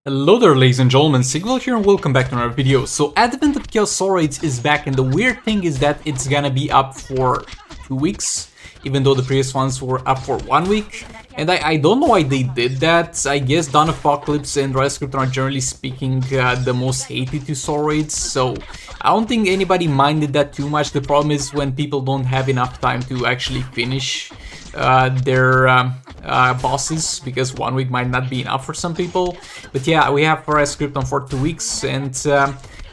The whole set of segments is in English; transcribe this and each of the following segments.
Hello there, ladies and gentlemen, Supergirl here and welcome back to another video. So Advent of Chaos Soul Raids is back, and the weird thing is that it's gonna be up for 2 weeks, even though the previous ones were up for 1 week. And I don't know why they did that. I guess Dawn of Apocalypse and Rise Krypton are generally speaking the most hated to Soul Raids, so I don't think anybody minded that too much. The problem is when people don't have enough time to actually finish their bosses, because 1 week might not be enough for some people. But yeah, we have Rise Krypton for 2 weeks, and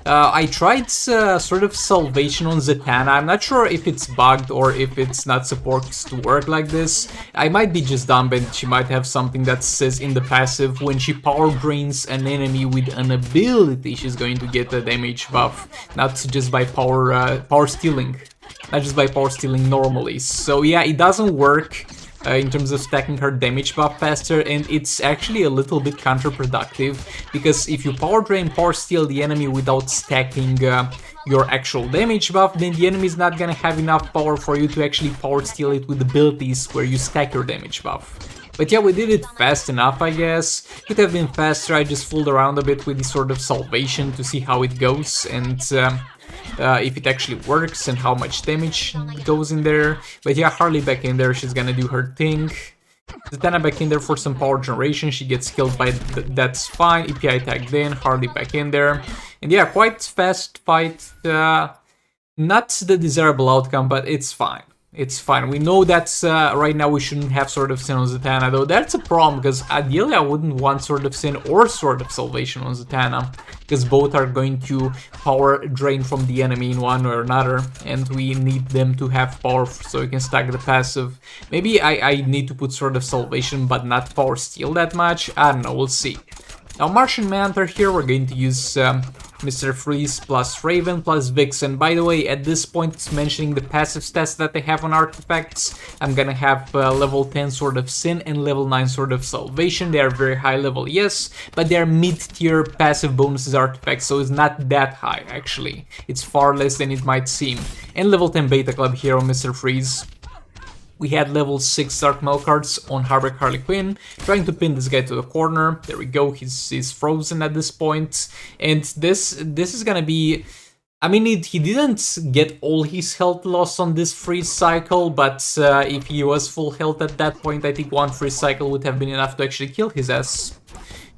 I tried sort of Salvation on Zatanna. I'm not sure if it's bugged or if it's not supposed to work like this. I might be just dumb, and she might have something that says in the passive when she power drains an enemy with an ability, she's going to get a damage buff, not just by power stealing. Not just by power stealing normally. So yeah, it doesn't work in terms of stacking her damage buff faster, and it's actually a little bit counterproductive, because if you power drain, power steal the enemy without stacking your actual damage buff, then the enemy is not gonna have enough power for you to actually power steal it with abilities where you stack your damage buff. But yeah, we did it fast enough, I guess. Could have been faster. I just fooled around a bit with this sort of Salvation to see how it goes, and if it actually works and how much damage goes in there. But yeah, Harley back in there, she's gonna do her thing. Zatanna back in there for some power generation, she gets killed by that's fine. EPI tagged in, Harley back in there. And yeah, quite fast fight. Not the desirable outcome, but it's fine. It's fine. We know that right now we shouldn't have Sword of Sin on Zatanna, though that's a problem, because ideally I wouldn't want Sword of Sin or Sword of Salvation on Zatanna, because both are going to power drain from the enemy in one or another, and we need them to have power so we can stack the passive. Maybe I need to put Sword of Salvation but not power steal that much. I don't know, we'll see. Now Martian Manhunter here, we're going to use Mr. Freeze plus Raven plus Vixen. By the way, at this point it's mentioning the passive stats that they have on artifacts. I'm gonna have level 10 Sword of Sin and level 9 Sword of Salvation. They are very high level, yes, but they are mid-tier passive bonuses artifacts, so it's not that high actually. It's far less than it might seem. And level 10 Beta Club here on Mr. Freeze. We had level 6 Dark Mail cards on Harvard Harley Quinn, trying to pin this guy to the corner. There we go, he's frozen at this point. And this is gonna be... I mean, he didn't get all his health lost on this freeze cycle, but if he was full health at that point, I think one freeze cycle would have been enough to actually kill his ass.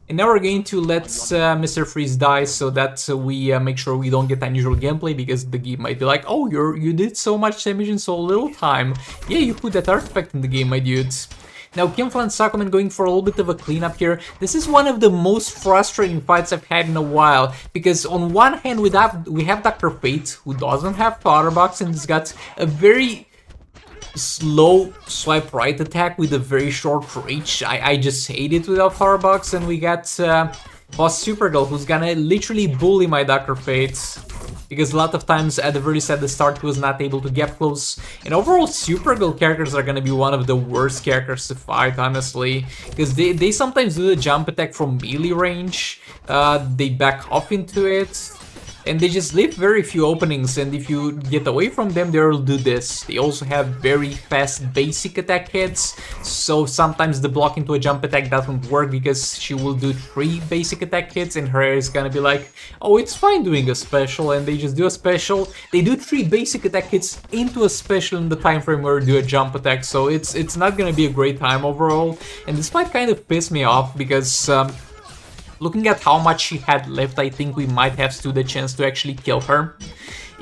And now we're going to let Mr. Freeze die, so that we make sure we don't get unusual gameplay, because the game might be like, oh, you did so much damage in so little time. Yeah, you put that artifact in the game, my dude. Now, Kimfla and Sakuman going for a little bit of a cleanup here. This is one of the most frustrating fights I've had in a while, because on one hand we have Dr. Fate, who doesn't have Powder Box, and he's got a very slow swipe right attack with a very short reach. I just hate it without Power Box. And we got boss Supergirl, who's gonna literally bully my Dr. Fate, because a lot of times at the start he was not able to get close. And overall, Supergirl characters are gonna be one of the worst characters to fight, honestly, because they sometimes do the jump attack from melee range, they back off into it, and they just leave very few openings, and if you get away from them, they'll do this. They also have very fast basic attack hits, so sometimes the block into a jump attack doesn't work, because she will do 3 basic attack hits, and her is gonna be like, oh, it's fine doing a special, and they just do a special. They do 3 basic attack hits into a special in the time frame where they do a jump attack, so it's not gonna be a great time overall, and this might kind of piss me off, because looking at how much she had left, I think we might have stood a chance to actually kill her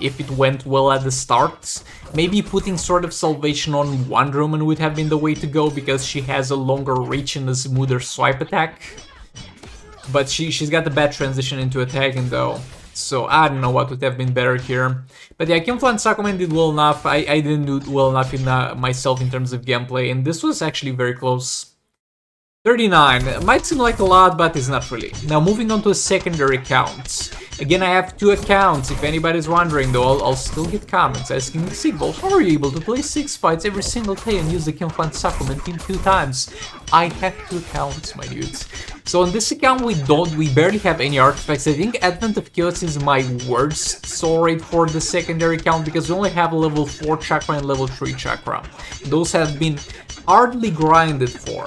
if it went well at the start. Maybe putting Sword of Salvation on Wonder Woman would have been the way to go, because she has a longer reach and a smoother swipe attack. But she's got a bad transition into attacking though, so I don't know what would have been better here. But yeah, Kimfla and Sakuman did well enough. I didn't do well enough in myself in terms of gameplay, and this was actually very close. 39. It might seem like a lot, but it's not really. Now moving on to a secondary account. Again, I have 2 accounts. If anybody's wondering though, I'll still get comments asking me, Sigval, how are you able to play 6 fights every single day and use the Kimfla and Sakuman team 2 times? I have 2 accounts, my dudes. So on this account we barely have any artifacts. I think Advent of Chaos is my worst soul raid for the secondary account, because we only have a level 4 chakra and level 3 chakra. Those have been hardly grinded for.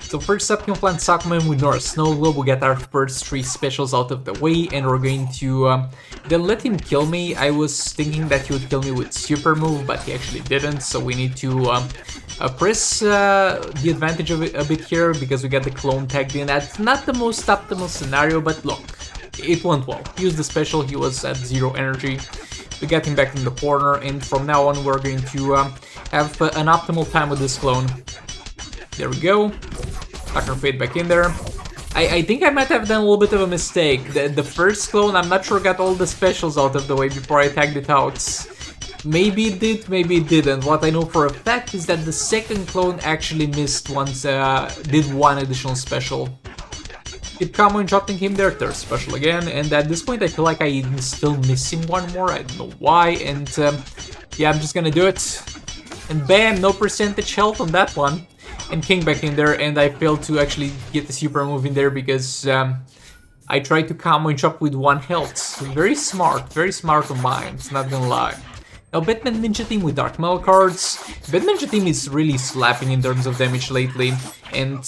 So first up, Plant Sakman with Nora Snow Globe. We get our first 3 specials out of the way, and we're going to then let him kill me. I was thinking that he would kill me with Super Move, but he actually didn't, so we need to press the advantage of it a bit here, because we get the clone tagged in. That's not the most optimal scenario, but look, it went well. He used the special, he was at 0 energy. We get him back in the corner, and from now on we're going to have an optimal time with this clone. There we go. Tucker Fade back in there. I think I might have done a little bit of a mistake. The first clone, I'm not sure, got all the specials out of the way before I tagged it out. Maybe it did, maybe it didn't. What I know for a fact is that the second clone actually missed once, did 1 additional special. Keep combo interrupting him there, 3rd special again, and at this point I feel like I'm still missing 1 more, I don't know why, and yeah, I'm just gonna do it. And bam, no percentage health on that one. And King back in there, and I failed to actually get the super move in there because I tried to combo interrupt with 1 health. Very smart of mine, it's not gonna lie. Now Batman Ninja Team with Dark Metal cards. Batman Ninja Team is really slapping in terms of damage lately, and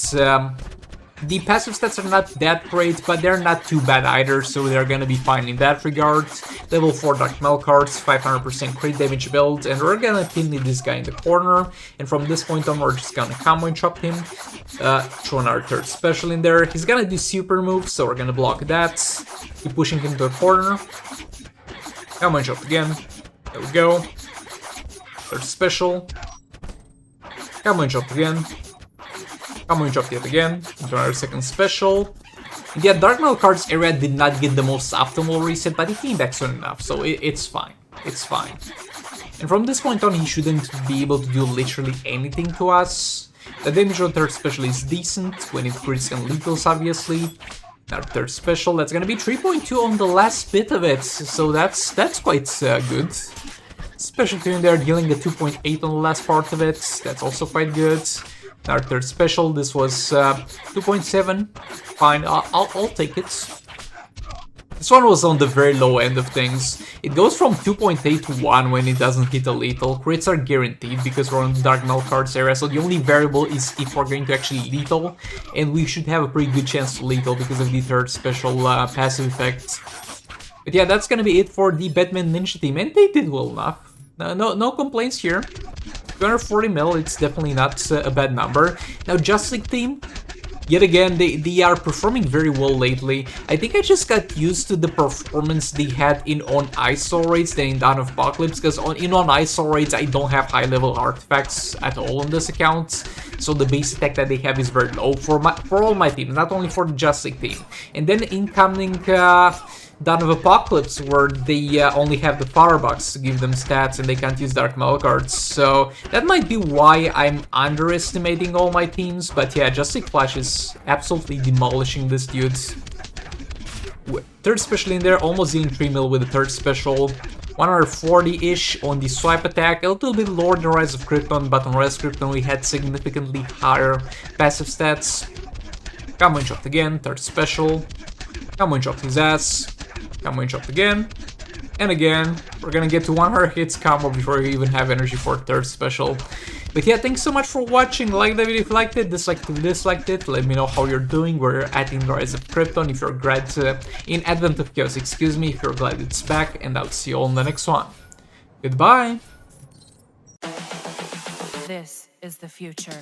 the passive stats are not that great, but they're not too bad either, so they're gonna be fine in that regard. Level 4 Dark Metal cards, 500% crit damage build, and we're gonna pin this guy in the corner, and from this point on we're just gonna combo interrupt him, throw our 3rd special in there. He's gonna do super move, so we're gonna block that, keep pushing him to the corner, combo interrupt again, there we go, 3rd special, combo interrupt again, combo interrupt yet again, into our 2nd special. And yeah, Dark Metal cards area did not get the most optimal reset, but it came back soon enough, so it's fine. It's fine. And from this point on, he shouldn't be able to do literally anything to us. The damage on 3rd special is decent, when it crits and lethals, obviously. Our 3rd special, that's gonna be 3.2 on the last bit of it, so that's quite good. Special 2 in there, dealing the 2.8 on the last part of it, that's also quite good. Our 3rd special, this was 2.7, fine, I'll take it. This one was on the very low end of things. It goes from 2.8 to 1 when it doesn't hit a lethal. Crits are guaranteed because we're on the Dark Metal cards area, so the only variable is if we're going to actually lethal, and we should have a pretty good chance to lethal because of the 3rd special passive effect. But yeah, that's gonna be it for the Batman Ninja Team, and they did well enough. No complaints here. 240 mil, it's definitely not a bad number. Now, Justice League team, yet again, they are performing very well lately. I think I just got used to the performance they had in On Ice Raids than in Dawn of Apocalypse, because in On Ice Raids I don't have high-level artifacts at all on this account, so the base attack that they have is very low for all my teams, not only for the Justice League team. And then incoming Dawn of Apocalypse, where they only have the Firebox to give them stats and they can't use Dark Metal cards, so that might be why I'm underestimating all my teams, but yeah, Justice Flash is absolutely demolishing this dude. 3rd special in there, almost doing 3 mil with the 3rd special, 140-ish on the swipe attack, a little bit lower than Rise of Krypton, but on Rise of Krypton we had significantly higher passive stats. Combo interrupt again, 3rd special, combo interrupt his ass, combo interrupt again, and again. We're gonna get to 100 hits combo before we even have energy for 3rd special. But yeah, thanks so much for watching. Like the video if you liked it, dislike if you disliked it. Let me know how you're doing, where you're at in Rise of Krypton, if you're glad in Advent of Chaos, excuse me, if you're glad it's back, and I'll see you all in the next one. Goodbye! This is the future.